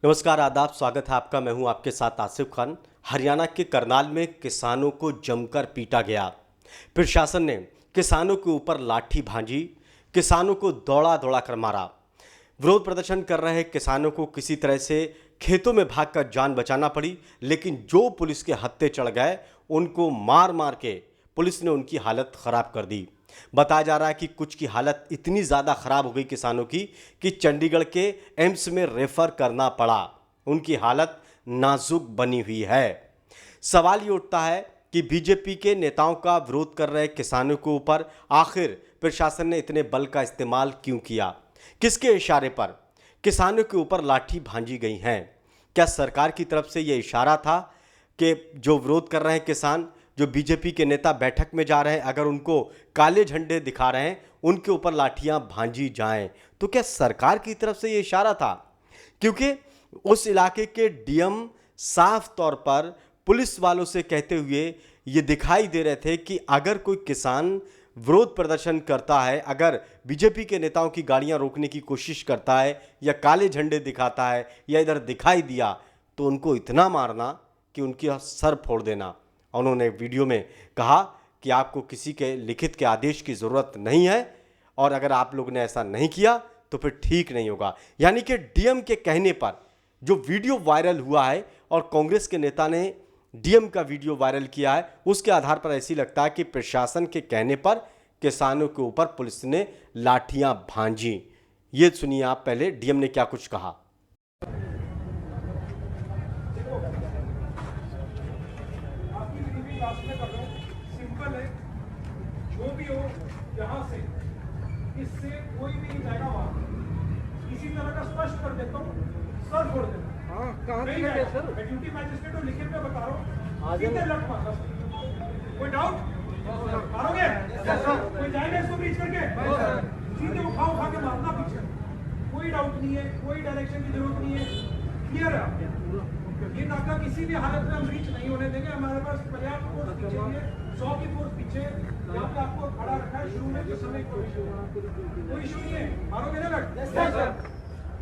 नमस्कार, आदाब, स्वागत है आपका। मैं हूं आपके साथ आसिफ खान। हरियाणा के करनाल में किसानों को जमकर पीटा गया। प्रशासन ने किसानों के ऊपर लाठी भांजी, किसानों को दौड़ा दौड़ा कर मारा। विरोध प्रदर्शन कर रहे किसानों को किसी तरह से खेतों में भागकर जान बचाना पड़ी, लेकिन जो पुलिस के हत्थे चढ़ गए उनको मार मार के पुलिस ने उनकी हालत खराब कर दी। बताया जा रहा है कि कुछ की हालत इतनी ज़्यादा ख़राब हो गई किसानों की कि चंडीगढ़ के एम्स में रेफर करना पड़ा। उनकी हालत नाजुक बनी हुई है। सवाल ये उठता है कि बीजेपी के नेताओं का विरोध कर रहे किसानों के ऊपर आखिर प्रशासन ने इतने बल का इस्तेमाल क्यों किया? किसके इशारे पर किसानों के ऊपर लाठी भांजी गई हैं? क्या सरकार की तरफ से ये इशारा था कि जो विरोध कर रहे हैं किसान, जो बीजेपी के नेता बैठक में जा रहे हैं, अगर उनको काले झंडे दिखा रहे हैं उनके ऊपर लाठियां भांजी जाएं? तो क्या सरकार की तरफ से ये इशारा था? क्योंकि उस इलाके के डीएम साफ तौर पर पुलिस वालों से कहते हुए ये दिखाई दे रहे थे कि अगर कोई किसान विरोध प्रदर्शन करता है, अगर बीजेपी के नेताओं की गाड़ियां रोकने की कोशिश करता है या काले झंडे दिखाता है या इधर दिखाई दिया, तो उनको इतना मारना कि उनकी सर फोड़ देना। उन्होंने वीडियो में कहा कि आपको किसी के लिखित के आदेश की ज़रूरत नहीं है और अगर आप लोग ने ऐसा नहीं किया तो फिर ठीक नहीं होगा। यानी कि डीएम के कहने पर जो वीडियो वायरल हुआ है और कांग्रेस के नेता ने डीएम का वीडियो वायरल किया है, उसके आधार पर ऐसी लगता है कि प्रशासन के कहने पर किसानों के ऊपर पुलिस ने लाठियां भांजी। ये सुनिए आप पहले डीएम ने क्या कुछ कहा। सिंपल है, जो भी हो यहाँ से इससे कोई भी नहीं जाएगा वहाँ। इसी तरह का स्पष्ट कर देता हूँ, सर छोड़ देना। हाँ, कहाँ नहीं से जाएगा। सर? मैं ड्यूटी मैजिस्ट्रेट और लिखित में बता रहा हूँ, आज सीधे लट मारना। कोई डाउट? मारोगे? कोई जाएगा इसको ब्रीच करके? सीधे उठा के मारना पीछे। कोई डाउट नहीं है, कोई डायरेक्शन की जरूरत नहीं है, क्लियर है आपके? ये नाका किसी भी हालत में हम रीच नहीं होने देंगे। हमारे पास पर्याप्त फोर्स पीछे भी है, 100 की फोर्स पीछे यहाँ पे आपको खड़ा रखा है शुरू में, जिस समय कोई इशू नहीं है। मारोगे ना लट?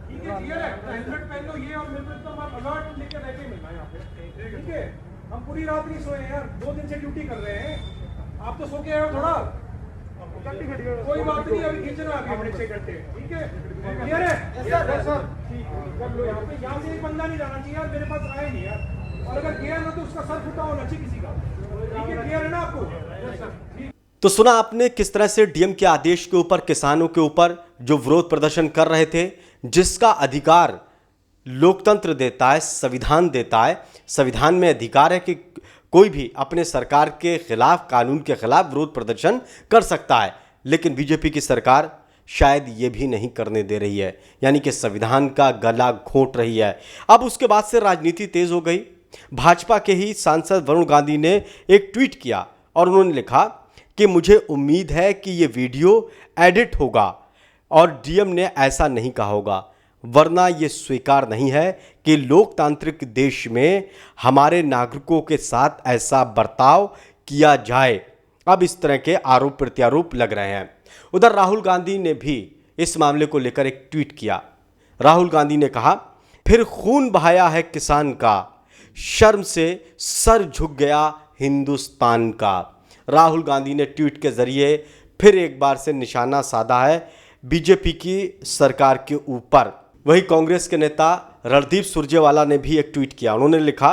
ठीक है, क्लियर है? हेलमेट पहन लो, ये और मेरे को एकदम आप अलर्ट लेके रहके मिलना यहाँ पे, ठीक है? हम पूरी रात नहीं सोए यार, 2 दिन से ड्यूटी कर रहे हैं। आप तो सो के आए हो थोड़ा, कोई बात नहीं, अभी खींचना अभी अपने 6 घंटे, ठीक है? क्लियर है? सर ठीक है, कर लो। यहाँ से एक बंदा नहीं जाना चाहिए यार, मेरे पास आए नहीं यार, और अगर गया ना तो उसका सर फुटा होना चाहिए किसी का, ठीक है? क्लियर है ना आपको? तो सुना आपने किस तरह से डीएम के आदेश के ऊपर किसानों के ऊपर जो विरोध प्रदर्शन कर रहे थे, जिसका अधिकार लोकतंत्र देता है, संविधान देता है। संविधान में अधिकार है कि कोई भी अपने सरकार के खिलाफ, कानून के खिलाफ विरोध प्रदर्शन कर सकता है, लेकिन बीजेपी की सरकार शायद ये भी नहीं करने दे रही है, यानी कि संविधान का गला घोंट रही है। अब उसके बाद से राजनीति तेज हो गई। भाजपा के ही सांसद वरुण गांधी ने एक ट्वीट किया और उन्होंने लिखा कि मुझे उम्मीद है कि ये वीडियो एडिट होगा और डीएम ने ऐसा नहीं कहा होगा, वरना ये स्वीकार नहीं है कि लोकतांत्रिक देश में हमारे नागरिकों के साथ ऐसा बर्ताव किया जाए। अब इस तरह के आरोप प्रत्यारोप लग रहे हैं। उधर राहुल गांधी ने भी इस मामले को लेकर एक ट्वीट किया। राहुल गांधी ने कहा, फिर खून बहाया है किसान का, शर्म से सर झुक गया हिंदुस्तान का। राहुल गांधी ने ट्वीट के जरिए फिर एक बार से निशाना साधा है बीजेपी की सरकार के ऊपर। वही कांग्रेस के नेता रणदीप सुरजेवाला ने भी एक ट्वीट किया। उन्होंने लिखा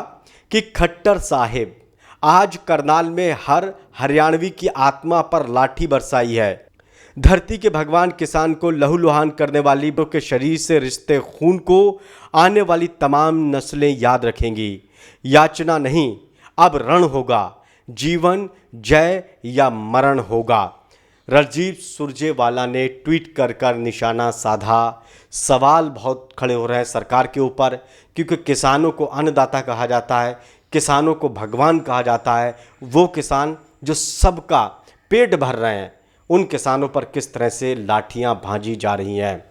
कि खट्टर साहिब, आज करनाल में हर हरियाणवी की आत्मा पर लाठी बरसाई है। धरती के भगवान किसान को लहूलुहान करने वाली के शरीर से रिश्ते खून को आने वाली तमाम नस्लें याद रखेंगी। याचना नहीं, अब रण होगा, जीवन जय या मरण होगा। रणदीप सुरजेवाला ने ट्वीट कर निशाना साधा। सवाल बहुत खड़े हो रहे हैं सरकार के ऊपर, क्योंकि किसानों को अन्नदाता कहा जाता है, किसानों को भगवान कहा जाता है। वो किसान जो सबका पेट भर रहे हैं, उन किसानों पर किस तरह से लाठियां भांजी जा रही हैं।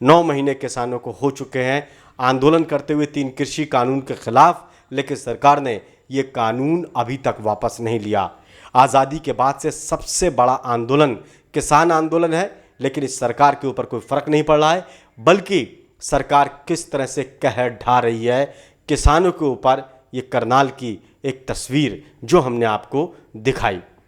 9 महीने किसानों को हो चुके हैं आंदोलन करते हुए 3 कृषि कानून के खिलाफ, लेकिन सरकार ने ये कानून अभी तक वापस नहीं लिया। आज़ादी के बाद से सबसे बड़ा आंदोलन किसान आंदोलन है, लेकिन इस सरकार के ऊपर कोई फर्क नहीं पड़ रहा है, बल्कि सरकार किस तरह से कहर ढा रही है किसानों के ऊपर, ये करनाल की एक तस्वीर जो हमने आपको दिखाई।